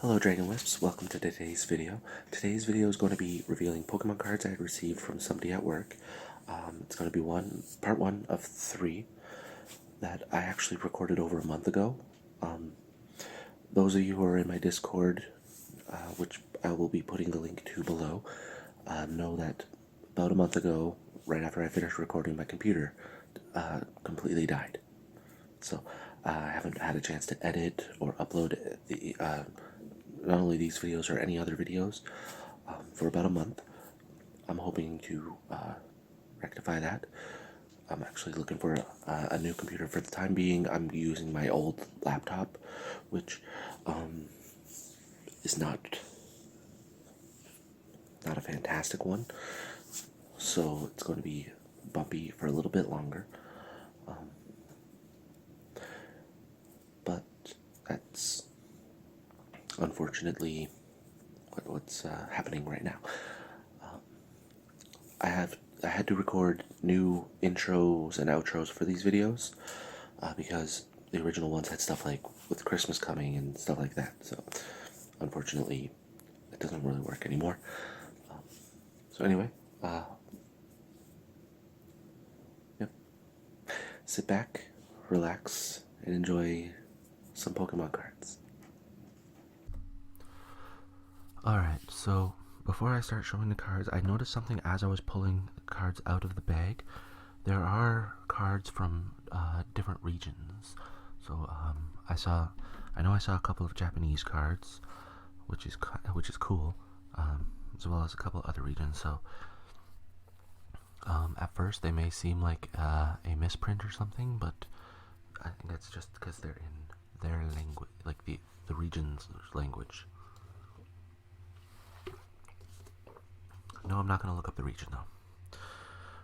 Hello Dragon Wisps, welcome to today's video. Today's video is going to be revealing Pokemon cards I had received from somebody at work. It's going to be part one of 3 that I actually recorded over a month ago. Those of you who are in my Discord, which I will be putting the link to below, know that about a month ago, right after I finished recording, my computer completely died. So I haven't had a chance to edit or upload not only these videos or any other videos for about a month. I'm hoping to rectify that. I'm actually looking for a new computer. For the time being, I'm using my old laptop, which is not a fantastic one, so it's going to be bumpy for a little bit longer. But that's unfortunately what's happening right now. I had to record new intros and outros for these videos because the original ones had stuff like with Christmas coming and stuff like that. So unfortunately, it doesn't really work anymore. So anyway, yep. Sit back, relax, and enjoy some Pokemon cards. Alright, so before I start showing the cards, I noticed something as I was pulling the cards out of the bag. There are cards from different regions. So I know I saw a couple of Japanese cards, which is cool, as well as a couple other regions. So at first they may seem like a misprint or something, but I think that's just because they're in their language, like the region's language. No, I'm not going to look up the region though.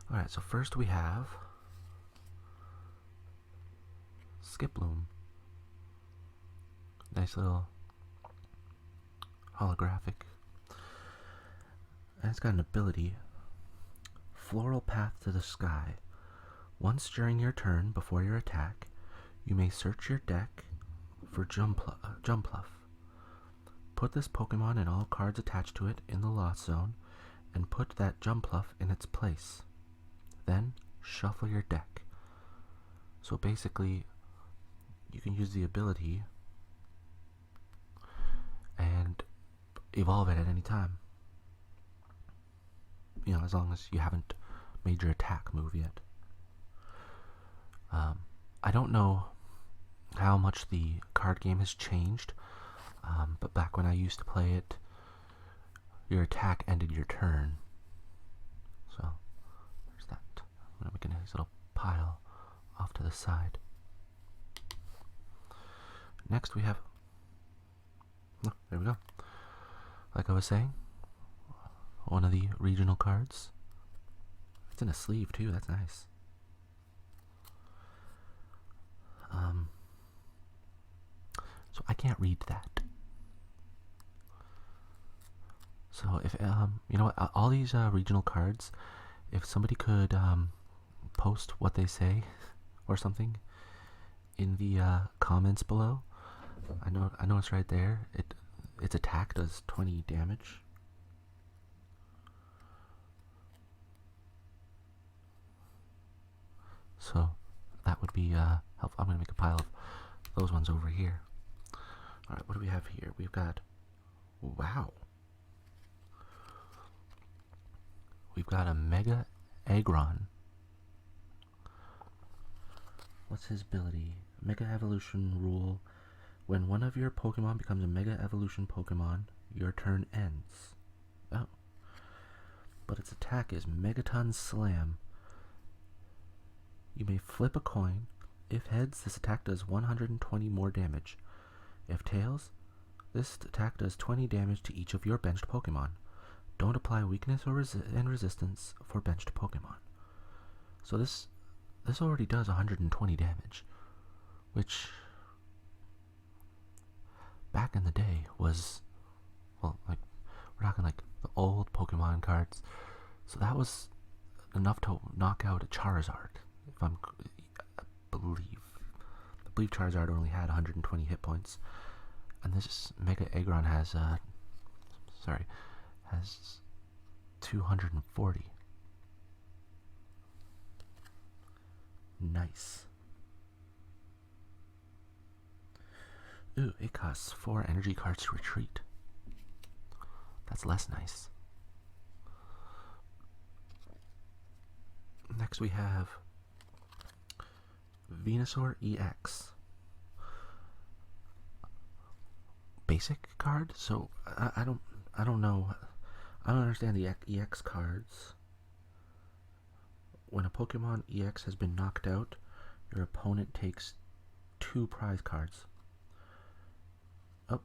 Alright, so first we have Skiploom. Nice little holographic. And it's got an ability, Floral Path to the Sky. Once during your turn, before your attack, you may search your deck for Jumpluff. Put this Pokemon and all cards attached to it in the Lost Zone, and put that Jumpluff in its place. Then shuffle your deck. So basically, you can use the ability and evolve it at any time. You know, as long as you haven't made your attack move yet. I don't know how much the card game has changed, but back when I used to play it, your attack ended your turn. So there's that. I'm gonna make a nice little pile off to the side. Next we have, oh, there we go. Like I was saying, one of the regional cards. It's in a sleeve too, that's nice. So I can't read that. So if you know what, all these regional cards, if somebody could post what they say or something in the comments below. I know it's right there. Its attack does 20 damage. So that would be helpful. I'm gonna make a pile of those ones over here. Alright, what do we have here? We've got, wow, we've got a Mega Aggron. What's his ability? Mega Evolution rule. When one of your Pokemon becomes a Mega Evolution Pokemon, your turn ends. Oh. But its attack is Megaton Slam. You may flip a coin. If heads, this attack does 120 more damage. If tails, this attack does 20 damage to each of your benched Pokemon. Don't apply weakness or resistance for benched Pokemon. So this already does 120 damage, which back in the day was, well, like, we're talking like the old Pokemon cards. So that was enough to knock out a Charizard. If I believe Charizard only had 120 hit points. And this Mega Aggron has, has 240. Nice. Ooh, it costs 4 energy cards to retreat. That's less nice. Next we have Venusaur EX. Basic card? So I don't know. I don't understand the EX cards. When a Pokemon EX has been knocked out, your opponent takes 2 prize cards. Oh,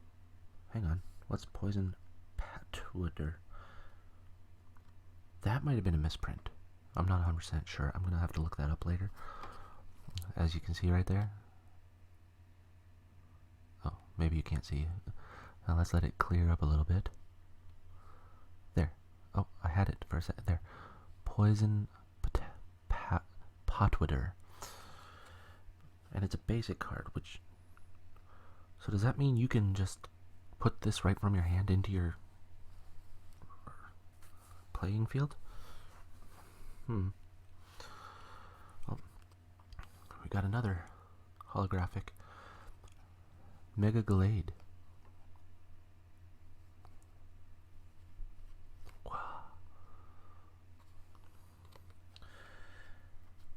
hang on. What's Poison Patwooder? That might have been a misprint. I'm not 100% sure. I'm going to have to look that up later. As you can see right there. Oh, maybe you can't see. Now let's let it clear up a little bit. There. Oh, I had it for a second. There. Poison Patwooder. And it's a basic card, which... So does that mean you can just put this right from your hand into your playing field? Well, we got another holographic Mega Glade. Wow.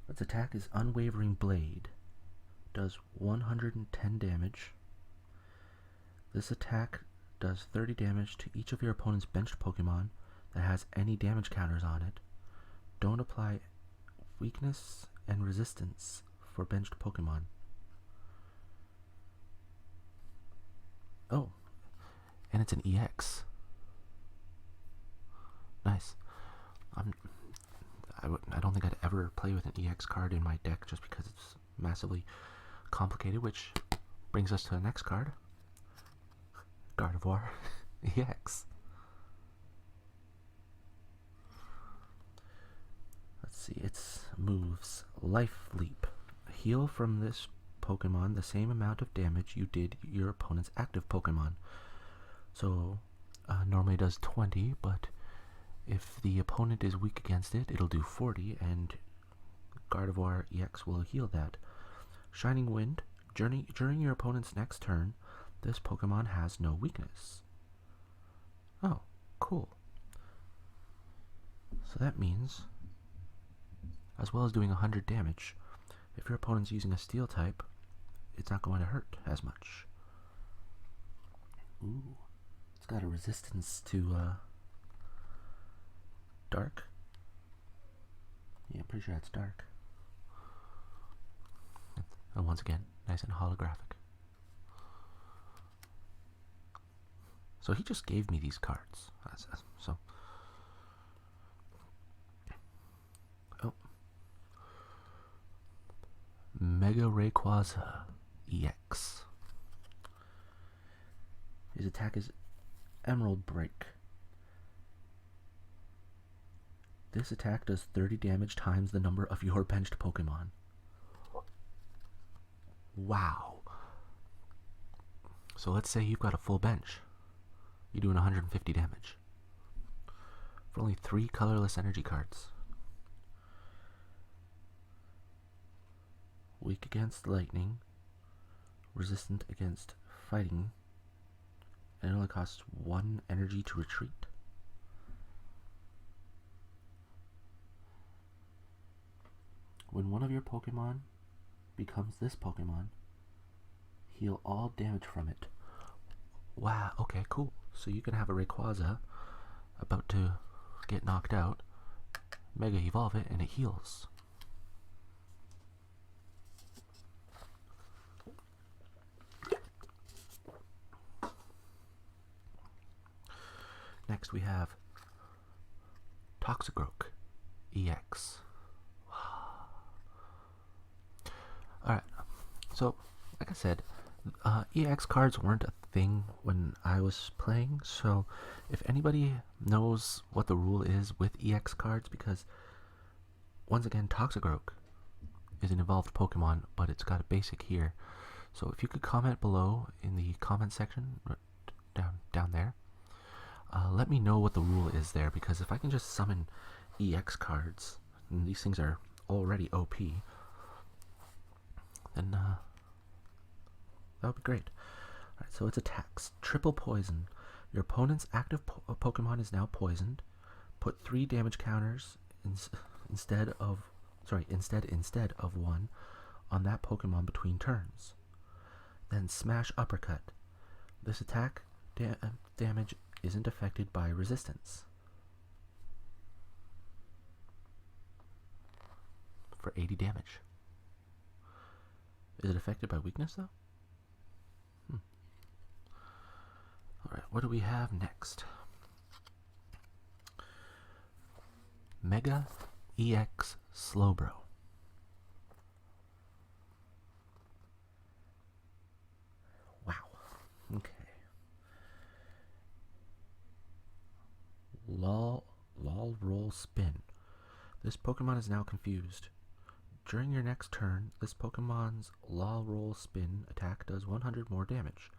Its attack is Unwavering Blade. Does 110 damage. This attack does 30 damage to each of your opponent's benched Pokemon that has any damage counters on it. Don't apply weakness and resistance for benched Pokemon. Oh, and it's an EX. Nice. I don't think I'd ever play with an EX card in my deck just because it's massively complicated, which brings us to the next card. Gardevoir EX. Let's see, its moves. Life Leap. Heal from this Pokemon the same amount of damage you did your opponent's active Pokemon. So, normally it does 20, but if the opponent is weak against it, it'll do 40, and Gardevoir EX will heal that. Shining Wind. During your opponent's next turn, this Pokemon has no weakness. Oh, cool. So that means, as well as doing 100 damage, if your opponent's using a Steel type, it's not going to hurt as much. Ooh, it's got a resistance to dark. Yeah, I'm pretty sure that's dark. And once again, nice and holographic. So he just gave me these cards. So, oh, Mega Rayquaza EX. His attack is Emerald Break. This attack does 30 damage times the number of your benched Pokemon. Wow. So let's say you've got a full bench. You're doing 150 damage. For only 3 colorless energy cards. Weak against lightning. Resistant against fighting. And it only costs 1 energy to retreat. When one of your Pokemon becomes this Pokemon, heal all damage from it. Wow, okay, cool. So you can have a Rayquaza about to get knocked out, Mega Evolve it, and it heals. Next we have Toxicroak EX. Alright, so like I said, EX cards weren't a thing when I was playing, so if anybody knows what the rule is with EX cards, because once again, Toxicroak is an evolved Pokemon, but it's got a basic here, So if you could comment below in the comment section, down there, let me know what the rule is there, because if I can just summon EX cards, and these things are already OP, then that would be great. Alright, so it's attacks. Triple poison. Your opponent's active Pokemon is now poisoned. Put 3 damage counters instead of one on that Pokemon between turns. Then Smash Uppercut. This attack damage isn't affected by resistance. For 80 damage. Is it affected by weakness though? Alright, what do we have next? Mega EX Slowbro. Wow. Okay. Lol Roll Spin. This Pokemon is now confused. During your next turn, this Pokemon's Lol Roll Spin attack does 100 more damage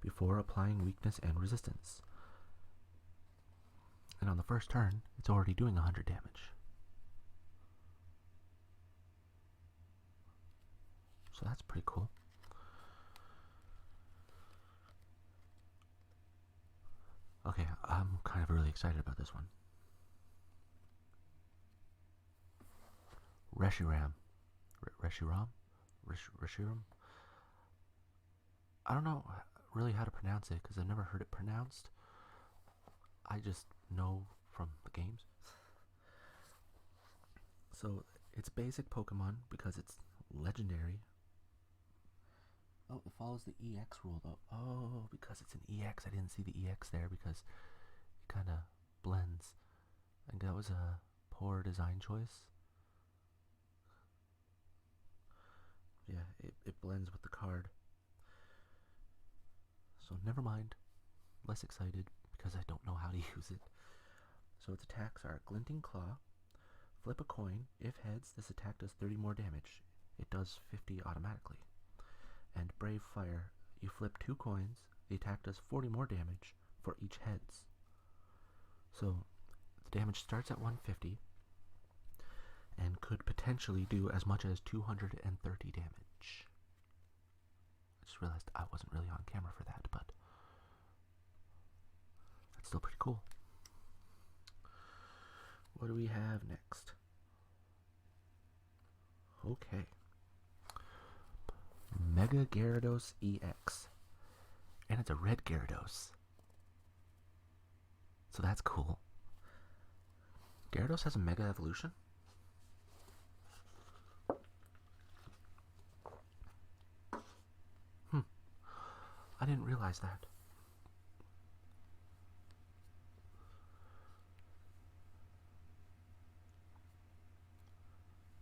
before applying weakness and resistance. And on the first turn, it's already doing 100 damage. So that's pretty cool. Okay, I'm kind of really excited about this one. Reshiram. Reshiram? I don't know really how to pronounce it because I've never heard it pronounced. I just know from the games. So it's basic Pokemon because it's legendary. Oh, it follows the EX rule though. Oh, because it's an EX. I didn't see the EX there because it kind of blends. I think that was a poor design choice. Yeah, it blends with the card. So never mind. Less excited because I don't know how to use it. So its attacks are Glinting Claw. Flip a coin. If heads, this attack does 30 more damage. It does 50 automatically. And Brave Fire. You flip 2 coins. The attack does 40 more damage for each heads. So the damage starts at 150 and could potentially do as much as 230 damage. I just realized I wasn't really on camera for that, but that's still pretty cool. What do we have next? Okay. Mega Gyarados EX. And it's a red Gyarados. So that's cool. Gyarados has a Mega Evolution? I didn't realize that.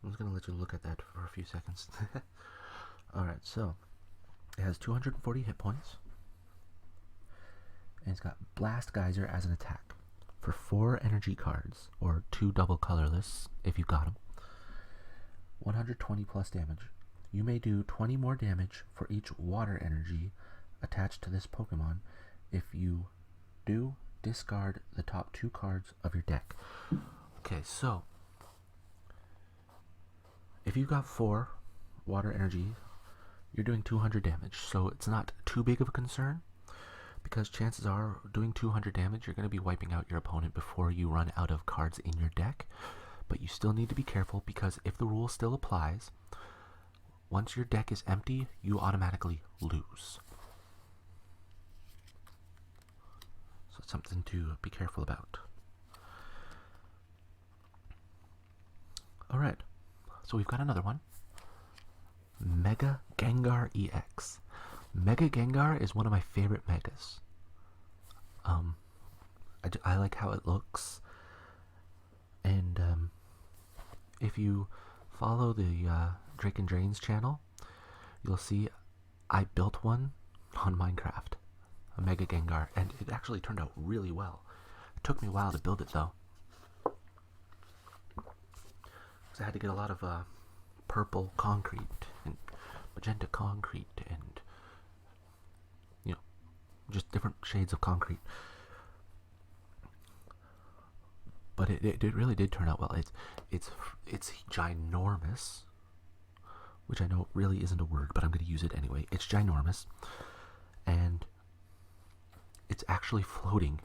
I'm just going to let you look at that for a few seconds. Alright, so it has 240 hit points. And it's got Blast Geyser as an attack for 4 energy cards, or 2 double colorless if you got them. 120 plus damage. You may do 20 more damage for each water energy attached to this Pokemon. If you do, discard the top 2 cards of your deck. Okay, so if you got 4 water energy, you're doing 200 damage. So it's not too big of a concern, because chances are doing 200 damage, you're going to be wiping out your opponent before you run out of cards in your deck. But you still need to be careful, because if the rule still applies, once your deck is empty, you automatically lose. So it's something to be careful about. Alright, so we've got another one. Mega Gengar EX. Mega Gengar is one of my favorite megas. I like how it looks. And if you follow the Drake and Drains channel, you'll see I built one on Minecraft. A Mega Gengar, and it actually turned out really well. It took me a while to build it though, because I had to get a lot of purple concrete and magenta concrete and just different shades of concrete. But it really did turn out well. It's ginormous, which I know really isn't a word, but I'm going to use it anyway. It's ginormous, and it's actually floating.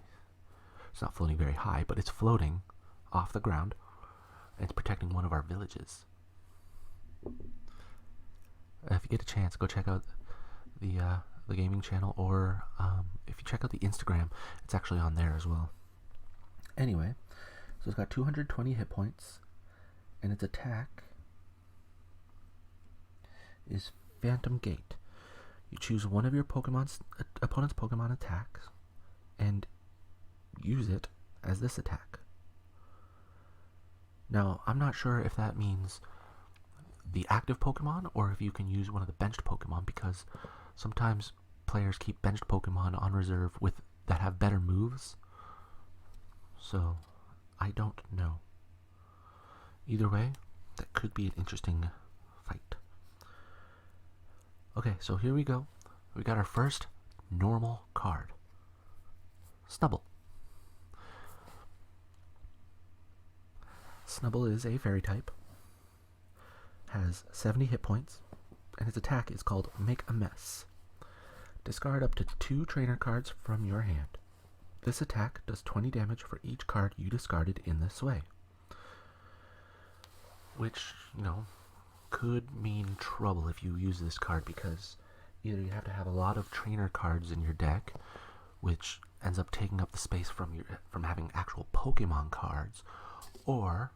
It's not floating very high, but it's floating off the ground, and it's protecting one of our villages. If you get a chance, go check out the gaming channel, or if you check out the Instagram, it's actually on there as well. Anyway, so it's got 220 hit points, and its attack is Phantom Gate. You choose one of your opponent's Pokemon attacks and use it as this attack. Now, I'm not sure if that means the active Pokemon or if you can use one of the benched Pokemon, because sometimes players keep benched Pokemon on reserve that have better moves. So, I don't know. Either way, that could be an interesting fight. Okay, so here we go. We got our first normal card. Snubbull. Snubbull is a fairy type, has 70 hit points, and its attack is called Make a Mess. Discard up to 2 trainer cards from your hand. This attack does 20 damage for each card you discarded in this way. Which, could mean trouble if you use this card, because either you have to have a lot of trainer cards in your deck, which ends up taking up the space from having actual Pokemon cards, or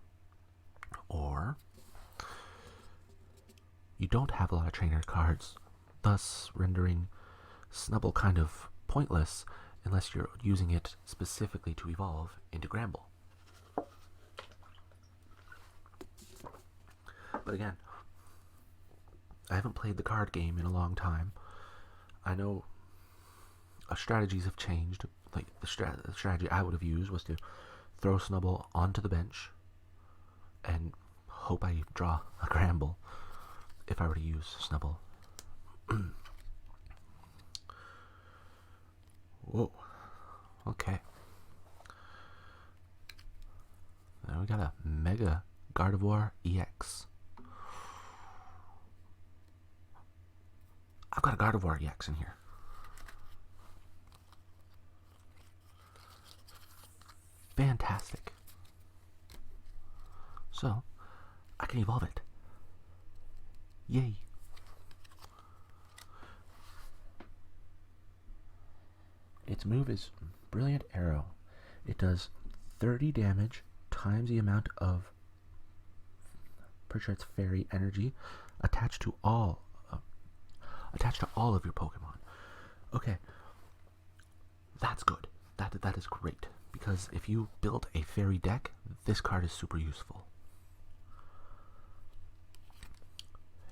you don't have a lot of trainer cards, thus rendering Snubbull kind of pointless unless you're using it specifically to evolve into Gramble. But again, I haven't played the card game in a long time. I know strategies have changed. Like the strategy I would have used was to throw Snubbull onto the bench and hope I draw a Gramble if I were to use Snubbull. Whoa. Okay. Now we got a Mega Gardevoir EX. I've got a Gardevoir EX in here. Fantastic. So, I can evolve it. Yay. Its move is Brilliant Arrow. It does 30 damage times the amount of, pretty sure it's fairy energy, attached to all of your Pokemon. Okay, that's good. That is great, because if you build a fairy deck, this card is super useful.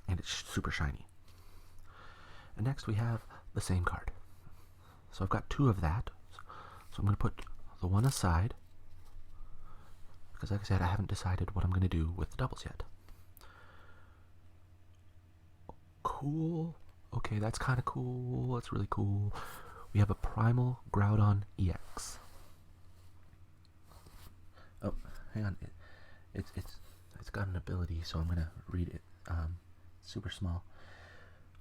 And it's super shiny. And next we have the same card. So I've got 2 of that. So I'm going to put the one aside, because like I said, I haven't decided what I'm going to do with the doubles yet. Cool. Okay, that's kind of cool. That's really cool. We have a Primal Groudon EX. Oh, hang on. It's got an ability, so I'm going to read it. Super small.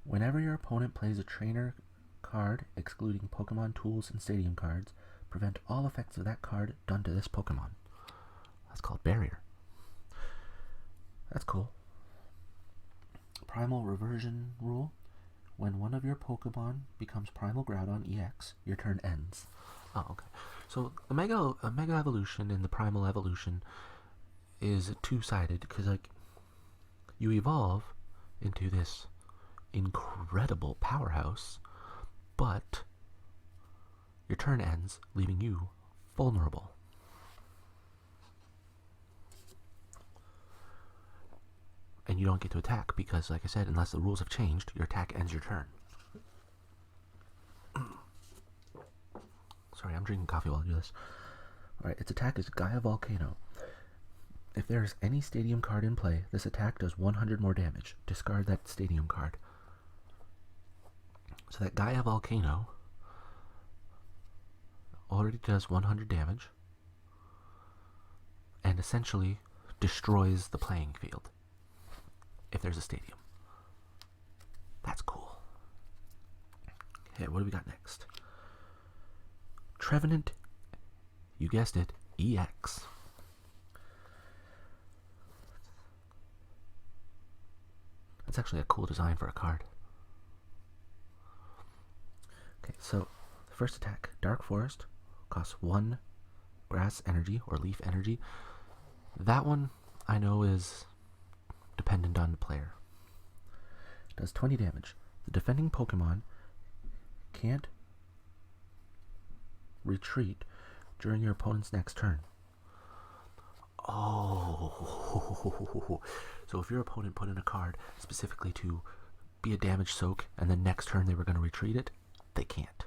Whenever your opponent plays a trainer card, excluding Pokemon tools and stadium cards, prevent all effects of that card done to this Pokemon. That's called Barrier. That's cool. Primal Reversion rule. When one of your Pokemon becomes Primal Groudon EX, your turn ends. Oh, okay. So the Mega Evolution and the Primal Evolution is two-sided, because you evolve into this incredible powerhouse, but your turn ends, leaving you vulnerable. And you don't get to attack because, like I said, unless the rules have changed, your attack ends your turn. Sorry, I'm drinking coffee while I do this. Alright, its attack is Gaia Volcano. If there is any stadium card in play, this attack does 100 more damage. Discard that stadium card. So that Gaia Volcano already does 100 damage and essentially destroys the playing field if there's a stadium. That's cool. Okay, what do we got next? Trevenant, you guessed it, EX. That's actually a cool design for a card. Okay, so the first attack, Dark Forest, costs 1 grass energy or leaf energy. That one I know is dependent on the player. It does 20 damage. The defending Pokemon can't retreat during your opponent's next turn. Oh, so if your opponent put in a card specifically to be a damage soak and then next turn they were going to retreat it, they can't.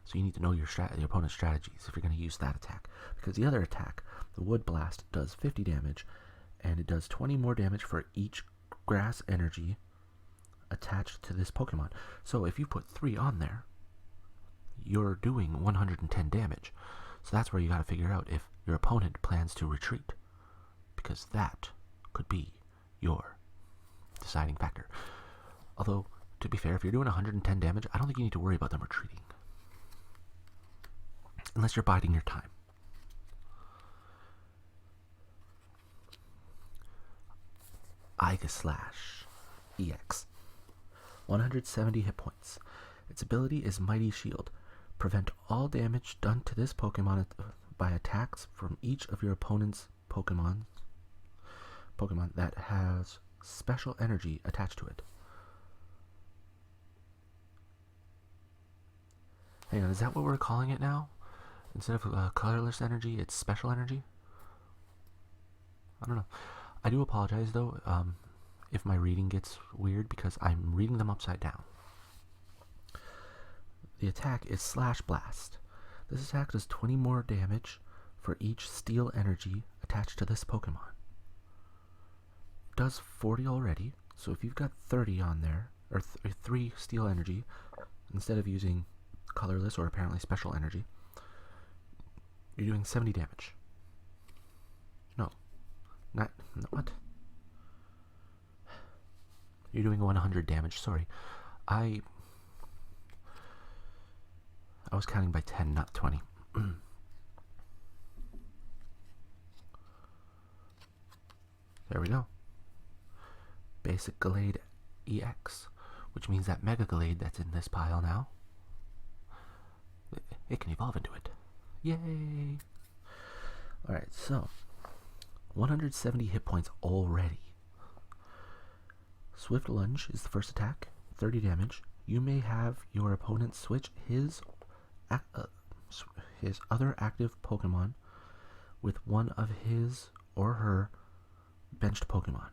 So you need to know your opponent's strategies if you're going to use that attack. Because the other attack, the Wood Blast, does 50 damage and it does 20 more damage for each grass energy attached to this Pokemon. So if you put 3 on there, you're doing 110 damage. So that's where you got to figure out if your opponent plans to retreat, because that could be your deciding factor. Although, to be fair, if you're doing 110 damage, I don't think you need to worry about them retreating. Unless you're biding your time. Iga Slash EX. 170 hit points. Its ability is Mighty Shield. Prevent all damage done to this Pokemon by attacks from each of your opponent's Pokemon that has special energy attached to it. Hang on, is that what we're calling it now? Instead of colorless energy, it's special energy? I don't know. I do apologize though if my reading gets weird because I'm reading them upside down. The attack is Slash Blast. This attack does 20 more damage for each steel energy attached to this Pokemon. It does 40 already, so if you've got 30 on there, or 3 steel energy, instead of using colorless or apparently special energy, you're doing 70 damage. No. What? You're doing 100 damage, sorry. I was counting by 10, not 20. There we go. Basic Gallade EX, which means that Mega Gallade that's in this pile now, it can evolve into it. Yay! Alright, so 170 hit points already. Swift Lunge is the first attack, 30 damage. You may have your opponent switch his other active Pokemon with one of his or her benched Pokemon.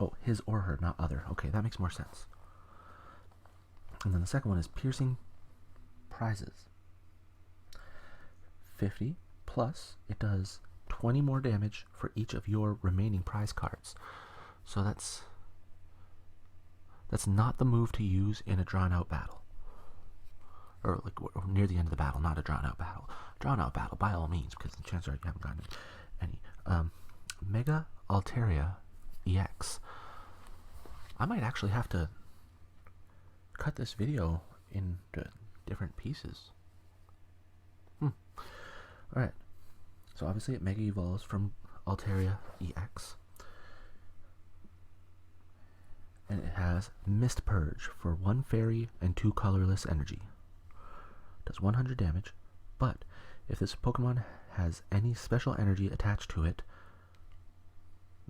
Oh, his or her, not other. Okay, that makes more sense. And then the second one is Piercing Prizes. 50 plus it does 20 more damage for each of your remaining prize cards. So that's not the move to use in a drawn out battle. Or like near the end of the battle, not a drawn out battle. Drawn out battle by all means, because the chances are you haven't gotten any. Mega Altaria EX. I might actually have to cut this video into different pieces. Alright. So obviously it Mega Evolves from Altaria EX. And it has Mist Purge for 1 fairy and 2 colorless energy. Does 100 damage, but if this Pokemon has any special energy attached to it,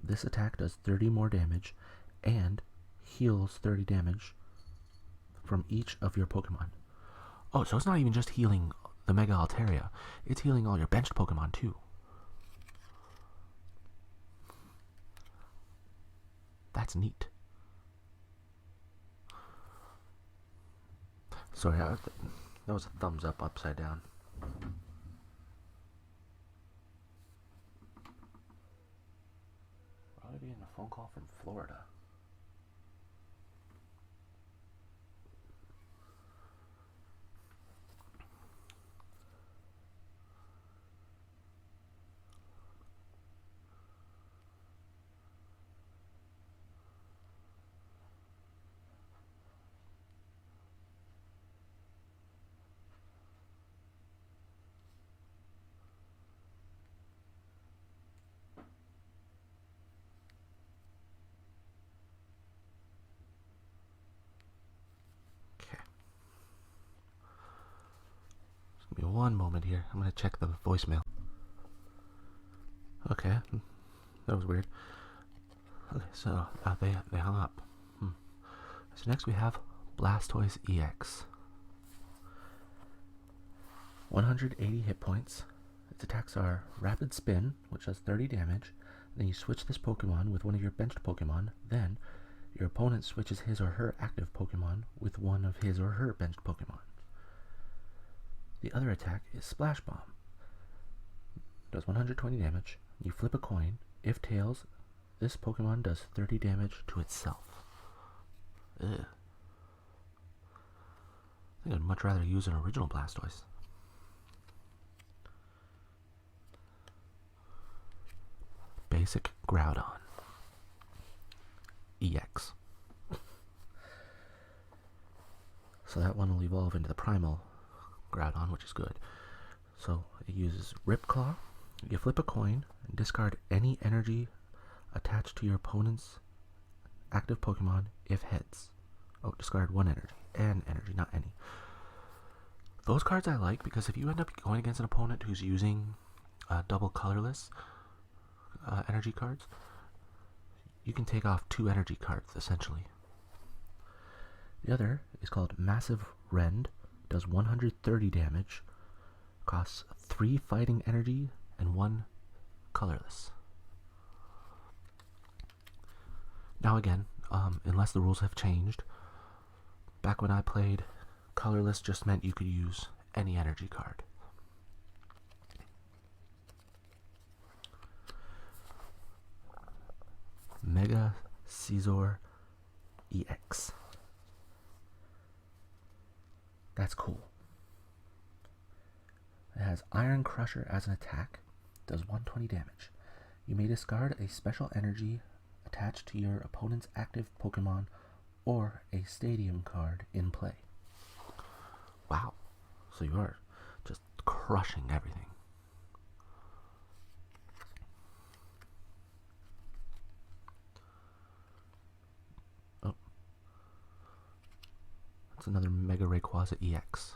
this attack does 30 more damage and heals 30 damage from each of your Pokemon. Oh, so it's not even just healing the Mega Altaria, it's healing all your benched Pokemon too. That's neat. Sorry, that was a thumbs up upside down. Probably getting a phone call from Florida. Give me one moment here. I'm gonna check the voicemail. Okay, that was weird. Okay, so they hung up. So next we have Blastoise EX. 180 hit points. Its attacks are Rapid Spin, which does 30 damage. Then you switch this Pokemon with one of your benched Pokemon. Then your opponent switches his or her active Pokemon with one of his or her benched Pokemon. The other attack is Splash Bomb. Does 120 damage. You flip a coin. If tails, this Pokemon does 30 damage to itself. Ugh. I think I'd much rather use an original Blastoise. Basic Groudon. EX. So that one will evolve into the Primal Groudon, which is good. So it uses Rip Claw. You flip a coin and discard any energy attached to your opponent's active Pokemon if heads. Oh, discard one energy. An energy, not any. Those cards I like because if you end up going against an opponent who's using double colorless energy cards, you can take off 2 energy cards, essentially. The other is called Massive Rend, does 130 damage, costs 3 fighting energy and 1 colorless. Now again, unless the rules have changed, back when I played, colorless just meant you could use any energy card. Mega Scizor EX. That's cool. It has Iron Crusher as an attack, does 120 damage. You may discard a special energy attached to your opponent's active Pokemon or a stadium card in play. Wow. So you are just crushing everything. Oh. That's another Mega Rayquaza EX.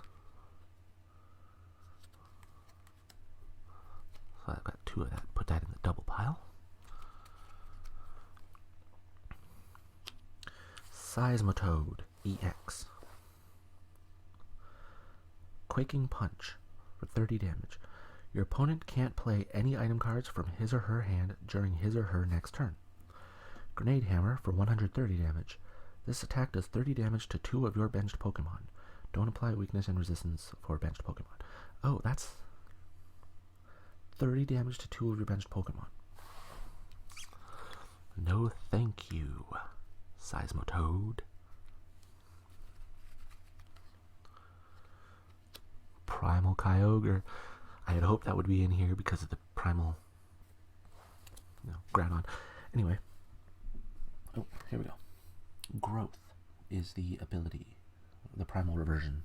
So I've got 2 of that. Put that in the double pile. Seismitoad EX. Quaking Punch for 30 damage. Your opponent can't play any item cards from his or her hand during his or her next turn. Grenade Hammer for 130 damage. This attack does 30 damage to 2 of your benched Pokemon. Don't apply weakness and resistance for benched Pokemon. Oh, that's 30 damage to 2 of your benched Pokemon. No thank you, Seismitoad. Primal Kyogre. I had hoped that would be in here because of the Primal Groudon. Anyway. Oh, here we go. Growth is the ability, the Primal Reversion.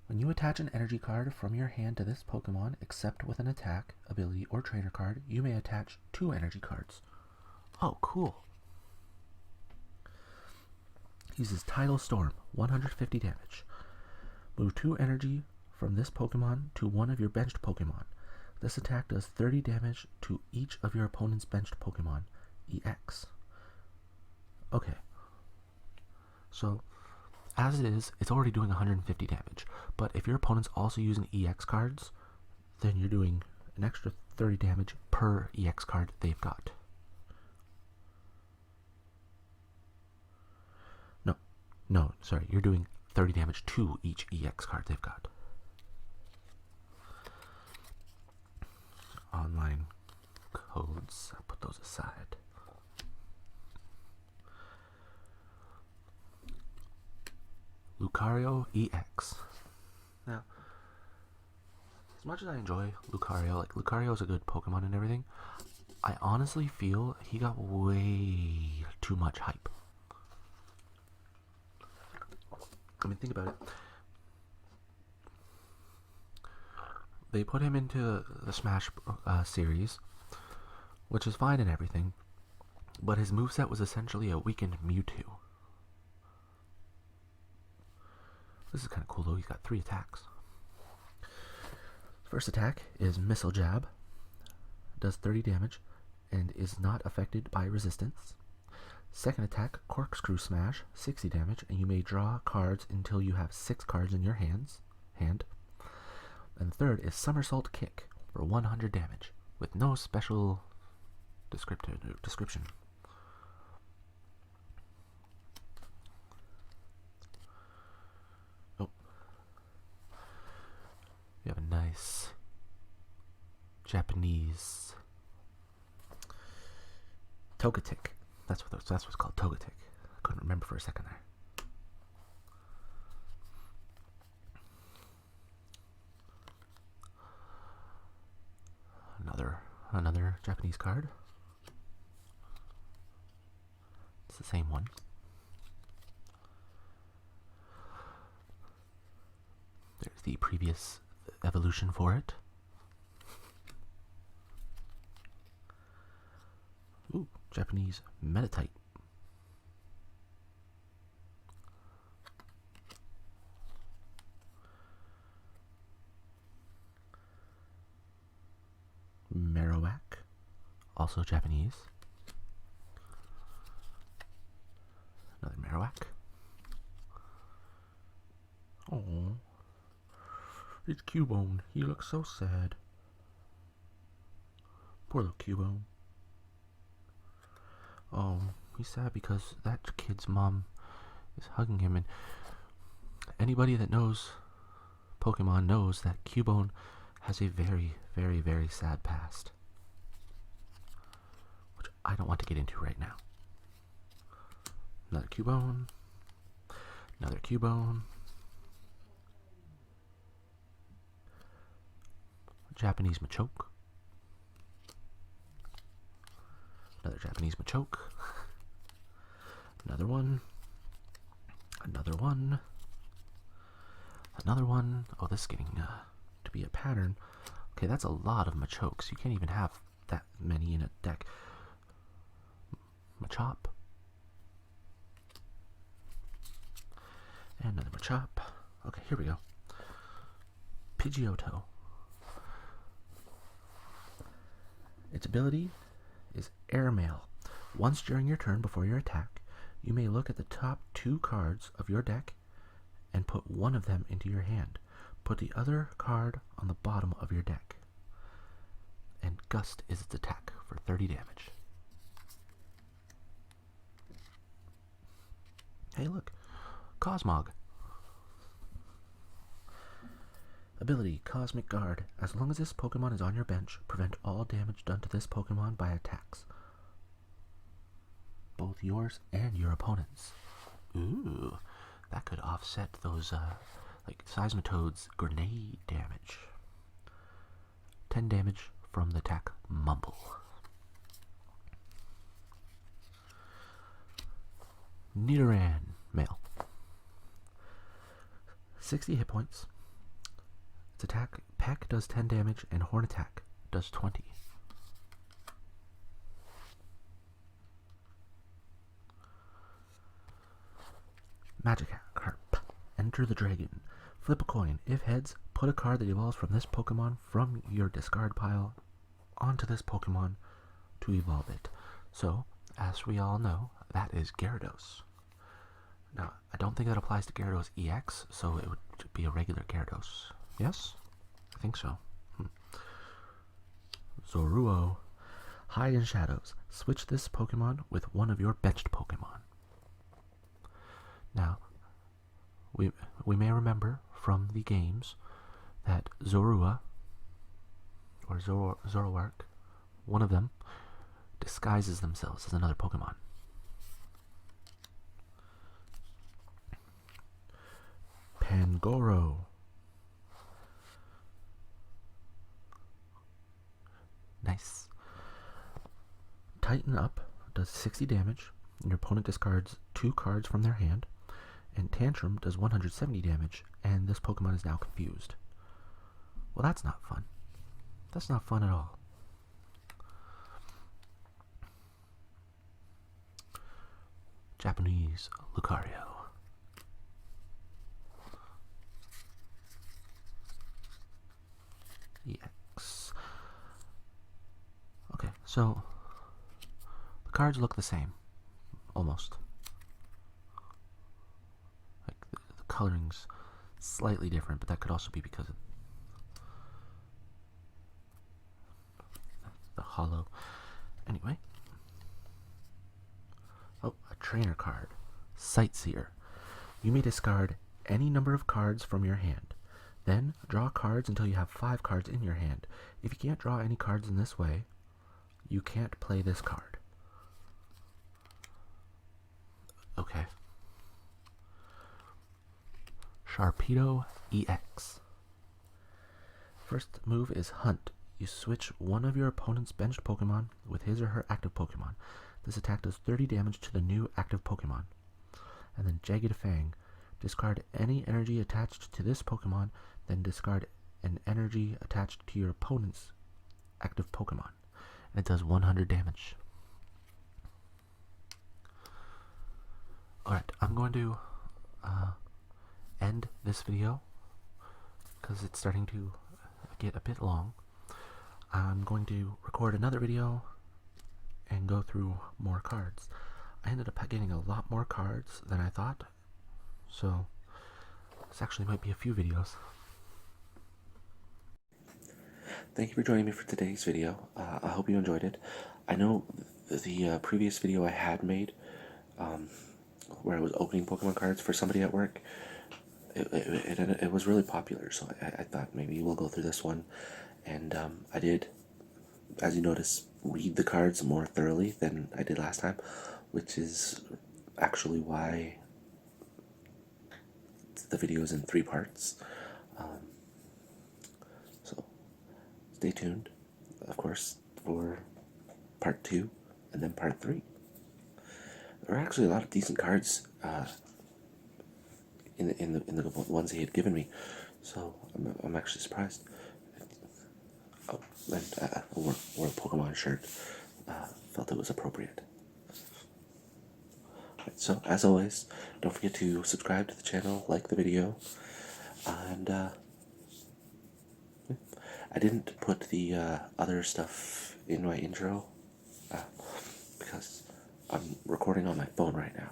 When you attach an energy card from your hand to this Pokemon, except with an attack, ability, or trainer card, you may attach 2 energy cards. Oh, cool. Uses Tidal Storm, 150 damage. Move 2 energy from this Pokemon to one of your benched Pokemon. This attack does 30 damage to each of your opponent's benched Pokemon. EX. Okay. So, as it is, it's already doing 150 damage. But if your opponent's also using EX cards, then you're doing an extra 30 damage per EX card they've got. No, sorry, you're doing 30 damage to each EX card they've got. Online codes, I'll put those aside. Lucario EX. Now, as much as I enjoy Lucario, like Lucario is a good Pokemon and everything, I honestly feel he got way too much hype. I mean, think about it. They put him into the Smash series, which is fine and everything, but his moveset was essentially a weakened Mewtwo. This is kind of cool though, he's got 3 attacks. First attack is Missile Jab, does 30 damage, and is not affected by resistance. Second attack, Corkscrew Smash, 60 damage, and you may draw cards until you have 6 cards in your hand. And third is Somersault Kick for 100 damage, with no special description. Oh. You have a nice Japanese Togetic. That's what's called, Togetic. I couldn't remember for a second there. Another Japanese card. It's the same one. There's the previous evolution for it. Ooh, Japanese Metatite. Marowak, also Japanese. Another Marowak. Oh, it's Cubone. He looks so sad. Poor little Cubone. Oh, he's sad because that kid's mom is hugging him, and anybody that knows Pokemon knows that Cubone has a very, very, very sad past, which I don't want to get into right now. Another Cubone. Another Cubone. Japanese Machoke. Another Japanese Machoke. Another one. Another one. Another one. Oh, this is getting to be a pattern. Okay, that's a lot of Machokes. You can't even have that many in a deck. Machop. And another Machop. Okay, here we go. Pidgeotto. Its ability is Airmail. Once during your turn before your attack, you may look at the top 2 cards of your deck and put one of them into your hand. Put the other card on the bottom of your deck. And Gust is its attack for 30 damage. Hey, look. Cosmog. Ability, Cosmic Guard. As long as this Pokemon is on your bench, prevent all damage done to this Pokemon by attacks. Both yours and your opponent's. Ooh, that could offset those, like Seismitoad's grenade damage. 10 damage from the attack Mumble. Nidoran, male. 60 hit points. Its attack Peck does 10 damage and Horn Attack does 20. Magikarp. Enter the Dragon. Flip a coin. If heads, put a card that evolves from this Pokemon from your discard pile onto this Pokemon to evolve it. So, as we all know, that is Gyarados. Now, I don't think that applies to Gyarados EX, so it would be a regular Gyarados. Yes? I think so. Zoruo. Hide in Shadows. Switch this Pokemon with one of your benched Pokemon. Now, we may remember from the games that Zorua, or Zoroark, one of them, disguises themselves as another Pokemon. Pangoro. Nice. Tighten Up does 60 damage, and your opponent discards 2 cards from their hand, and Tantrum does 170 damage, and this Pokemon is now confused. Well, that's not fun. That's not fun at all. Japanese Lucario. EX. Okay, so the cards look the same, almost. Like the coloring's slightly different, but that could also be because of the hollow. Anyway. Oh, a trainer card. Sightseer. You may discard any number of cards from your hand. Then draw cards until you have 5 cards in your hand. If you can't draw any cards in this way, you can't play this card. Okay. Sharpedo EX. First move is Hunt. You switch one of your opponent's benched Pokemon with his or her active Pokemon. This attack does 30 damage to the new active Pokemon. And then Jagged Fang. Discard any energy attached to this Pokemon, then discard an energy attached to your opponent's active Pokemon. And it does 100 damage. Alright, I'm going to end this video because it's starting to get a bit long. I'm going to record another video and go through more cards. I ended up getting a lot more cards than I thought, so this actually might be a few videos. Thank you for joining me for today's video. I hope you enjoyed it. I know the previous video I had made, where I was opening Pokemon cards for somebody at work, it was really popular, so I thought maybe we'll go through this one. And I did, as you notice, read the cards more thoroughly than I did last time, which is actually why the video is in 3 parts. So stay tuned, of course, for part 2 and then part 3. There are actually a lot of decent cards in the ones he had given me, so I'm actually surprised. Oh, and I wore a Pokemon shirt. Felt it was appropriate. Right, so as always, don't forget to subscribe to the channel, like the video, and I didn't put the other stuff in my intro because I'm recording on my phone right now.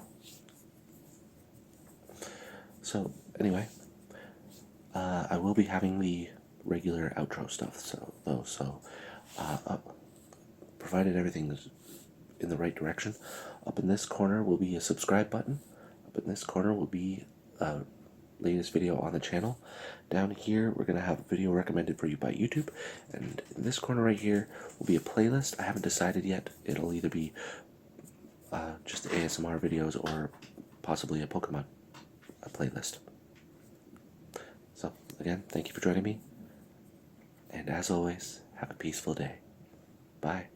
So anyway, I will be having the regular outro stuff, so provided everything is in the right direction, up in this corner will be a subscribe button. Up in this corner will be a latest video on the channel. Down here we're going to have a video recommended for you by YouTube, and in this corner right here will be a playlist. I haven't decided yet. It'll either be just ASMR videos or possibly a Pokemon playlist. So again, thank you for joining me, and as always, have a peaceful day. Bye.